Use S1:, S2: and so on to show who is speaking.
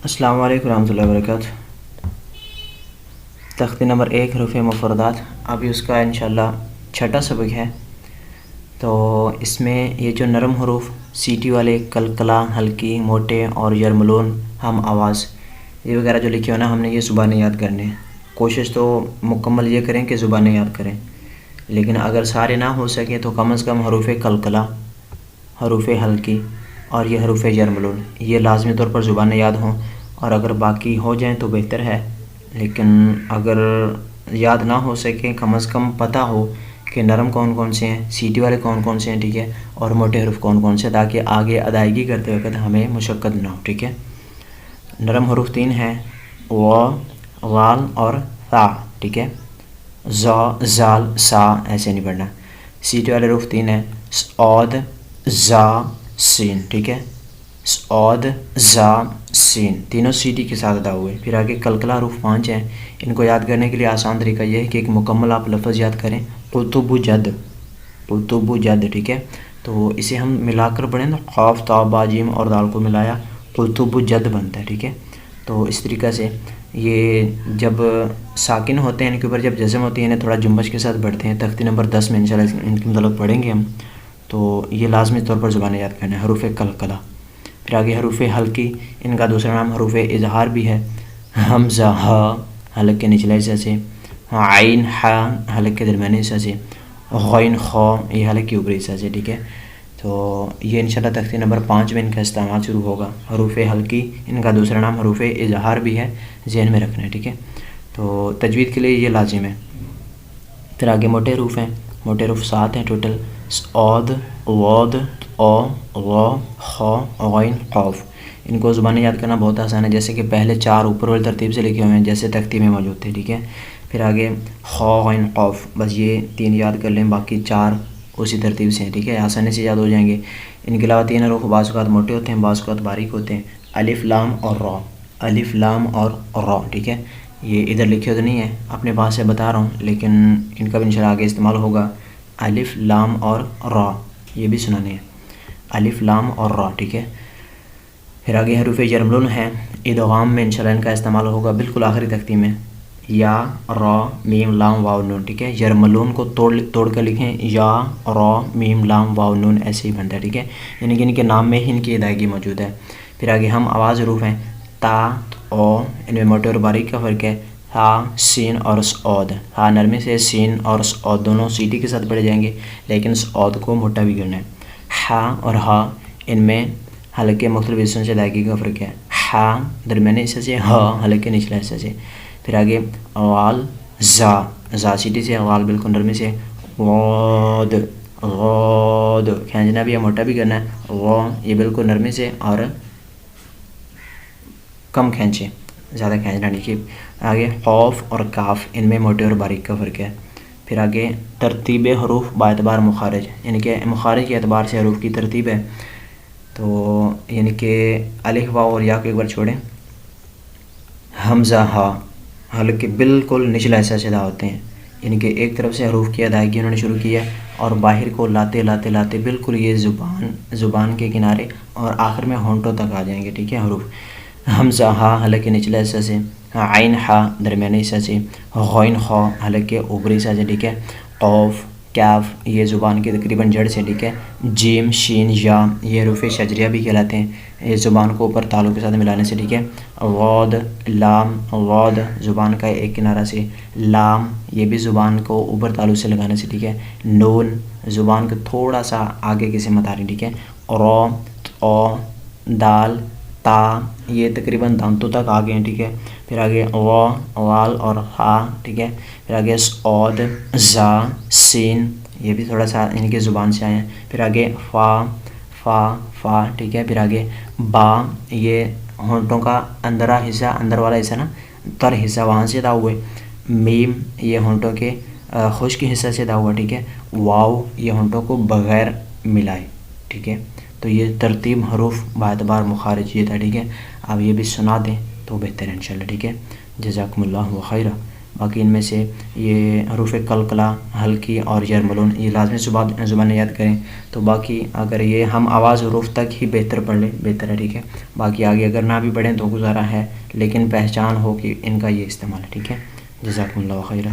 S1: السلام علیکم ورحمۃ اللہ وبرکاتہ۔ تختی نمبر 1 حروف مفردات، ابھی اس کا انشاءاللہ چھٹا سبق ہے۔ تو اس میں یہ جو نرم حروف سیٹی والے، قلقلہ، ہلکی، موٹے اور یرملون، ہم آواز، یہ وغیرہ جو لکھے ہو نا، ہم نے یہ زبانیں یاد کرنے ہیں۔ کوشش تو مکمل یہ کریں کہ زبانیں یاد کریں، لیکن اگر سارے نہ ہو سکیں تو کم از کم حروف قلقلہ، حروف ہلکی اور یہ حروف یرملون، یہ لازمی طور پر زبانیں یاد ہوں، اور اگر باقی ہو جائیں تو بہتر ہے، لیکن اگر یاد نہ ہو سکیں کم از کم پتہ ہو کہ نرم کون کون سے ہیں، سیٹی والے کون کون سے ہیں، ٹھیک ہے، اور موٹے حروف کون کون سے، تاکہ آگے ادائیگی کرتے وقت ہمیں مشقت نہ ہو، ٹھیک ہے۔ نرم حروف 3 ہیں، و، غال اور ثا، ٹھیک ہے، زا، زال، سا، ایسے نہیں پڑھنا۔ سیٹی والے حروف 3 ہیں، صاد، زا، سین، ٹھیک ہے، صاد، زا، سین، تینوں سیٹی کے ساتھ ادا ہوئے۔ پھر آگے قلقلہ حروف 5 ہیں، ان کو یاد کرنے کے لیے آسان طریقہ یہ ہے کہ ایک مکمل آپ لفظ یاد کریں، قطب جد، قطب جد، ٹھیک ہے، تو اسے ہم ملا کر پڑھیں نا، قاف، تا، با، جیم اور دال کو ملایا قطب جد بنتا ہے، ٹھیک ہے۔ تو اس طریقہ سے یہ جب ساکن ہوتے ہیں ان کے اوپر جب جزم ہوتی ہے انہیں تھوڑا جنبش کے ساتھ بڑھتے ہیں۔ تختی نمبر 10 میں انشاءاللہ ان کی مطلب پڑھیں گے ہم، تو یہ لازمی طور پر زبانیں یاد کرنا ہے، حروف قلقلہ۔ پھر آگے حروف ہلکی، ان کا دوسرا نام حروف اظہار بھی ہے، حمزہ، ہا، حلق کے نچلے حصہ سے، عین، ہا، حلق کے درمیانی حصہ سے، غین، خا، یہ حلق کے اوپری حصہ سے، ٹھیک ہے۔ تو یہ انشاءاللہ تختی نمبر 5 میں ان کا استعمال شروع ہوگا۔ حروف ہلکی، ان کا دوسرا نام حروف اظہار بھی ہے، ذہن میں رکھنا ہے، ٹھیک ہے۔ تو تجوید کے لیے یہ لازم ہے۔ پھر آگے موٹے حروف ہیں، موٹے حروف 7 ہیں ٹوٹل، صاد، واد، او، غا، خا، غین، قاف۔ ان کو زبانیں یاد کرنا بہت آسان ہے، جیسے کہ پہلے 4 اوپر والی ترتیب سے لکھے ہوئے ہیں جیسے تختی میں موجود تھے، ٹھیک ہے۔ پھر آگے خا، غین، قاف، بس یہ 3 یاد کر لیں، باقی 4 اسی ترتیب سے ہیں، ٹھیک ہے، آسانی سے یاد ہو جائیں گے۔ ان کے علاوہ 3 حروف بعض اوقات موٹے ہوتے ہیں، بعض اوقات باریک ہوتے ہیں، الف، لام اور را، الف، لام اور را، ٹھیک ہے۔ یہ ادھر لکھے تو نہیں ہے، اپنے پاس سے بتا رہا ہوں، لیکن ان کا بھی انشاءاللہ آگے استعمال ہوگا۔ الف، لام اور را، یہ بھی سنانے ہیں، الف، لام اور را، ٹھیک ہے۔ پھر آگے حروف یرملون ہیں، ادغام میں انشاءاللہ ان کا استعمال ہوگا بالکل آخری تختی میں، یا، را، میم، لام، واو، نون، ٹھیک ہے۔ یرملون کو توڑ کر لکھیں، یا، را، میم، لام، واو، نون، ایسے ہی بنتا ہے، ٹھیک ہے، یعنی کہ ان کے نام میں ہی ان کی ادائیگی موجود ہے۔ پھر آگے ہم آواز حروف ہیں، تا، او، ان میں موٹے اور باریک کا فرق ہے، ہا، سین اور صاد۔ ہا نرمی سے، سین اور صاد دونوں سیٹی کے ساتھ پڑھے جائیں گے، لیکن صاد کو موٹا بھی کرنا ہے۔ ہا اور ہا، ان میں حلق کے مختلف حصوں سے ادائیگی کا فرق ہے، ہا درمیانی حصے سے، ہا حلق کے نچلا حصہ سے۔ پھر آگے غال، زا، زا سیٹی سے، غال بالکل نرمی سے، غاد، غاد کھینچنا بھی ہے، موٹا بھی کرنا ہے، غا یہ بالکل نرمی سے اور کم کھینچیں، زیادہ کھینچنا نہیں کہ۔ آگے قاف اور کاف، ان میں موٹے اور باریک کا فرق ہے۔ پھر آگے ترتیب حروف با اعتبار مخارج، یعنی کہ مخارج کے اعتبار سے حروف کی ترتیب ہے، تو یعنی کہ الف، واو اور یا کو ایک بار چھوڑیں، حمزہ، ہا حلق کے بالکل نچلا حصہ سے ادا ہوتے ہیں، یعنی کہ ایک طرف سے حروف کی ادائیگی انہوں نے شروع کی ہے اور باہر کو لاتے لاتے لاتے بالکل یہ زبان کے کنارے اور آخر میں ہونٹوں تک آ جائیں گے، ٹھیک ہے حروف۔ حمزہ، ہا حلق کے نچلے حصہ سے، عین، ہا درمیانی حصہ سے، غین، خا حلق کے اوپری حصہ سے، ٹھیک ہے، قاف، کاف یہ زبان کے تقریباً جڑ سے، ٹھیک ہے، جیم، شین، یا یہ حروف شجریہ بھی کہلاتے ہیں، یہ زبان کو اوپر تالوں کے ساتھ ملانے سے، ٹھیک ہے، غاد، لام، غاد زبان کا ایک کنارہ سے، لام یہ بھی زبان کو اوپر تالوں سے لگانے سے، ٹھیک ہے، نون زبان کو تھوڑا سا آگے کی سمت آ رہی، ٹھیک ہے، را، او، دال، تا یہ تقریباً دانتوں تک آ گئے ہیں، ٹھیک ہے۔ پھر آگے غا، غال اور ہا، ٹھیک ہے۔ پھر آگے صاد، زا، سین یہ بھی تھوڑا سا ان کے زبان سے آئے ہیں۔ پھر آگے فا، فا، ٹھیک ہے۔ پھر آگے با یہ ہونٹوں کا اندرا حصہ، اندر والا حصہ نا، تر حصہ وہاں سے ادا ہوئے۔ میم یہ ہونٹوں کے خشک حصہ سے ادا ہوا، ٹھیک ہے۔ واو یہ ہونٹوں کو بغیر ملائے، ٹھیک ہے۔ تو یہ ترتیب حروف با اعتبار مخارج یہ تھا، ٹھیک ہے۔ آپ یہ بھی سنا دیں تو بہتر ہے انشاءاللہ، ٹھیک ہے۔ جزاکم اللہ خیرہ۔ باقی ان میں سے یہ حروف قلقلہ، ہلکی اور یرملون یہ لازمی زبان یاد کریں. تو باقی اگر یہ ہم آواز حروف تک ہی بہتر پڑھ لیں بہتر ہے، ٹھیک ہے. باقی آگے اگر نہ بھی پڑھیں تو گزارا ہے، لیکن پہچان ہو کہ ان کا یہ استعمال ہے، ٹھیک ہے. جزاکم اللہ خیرہ.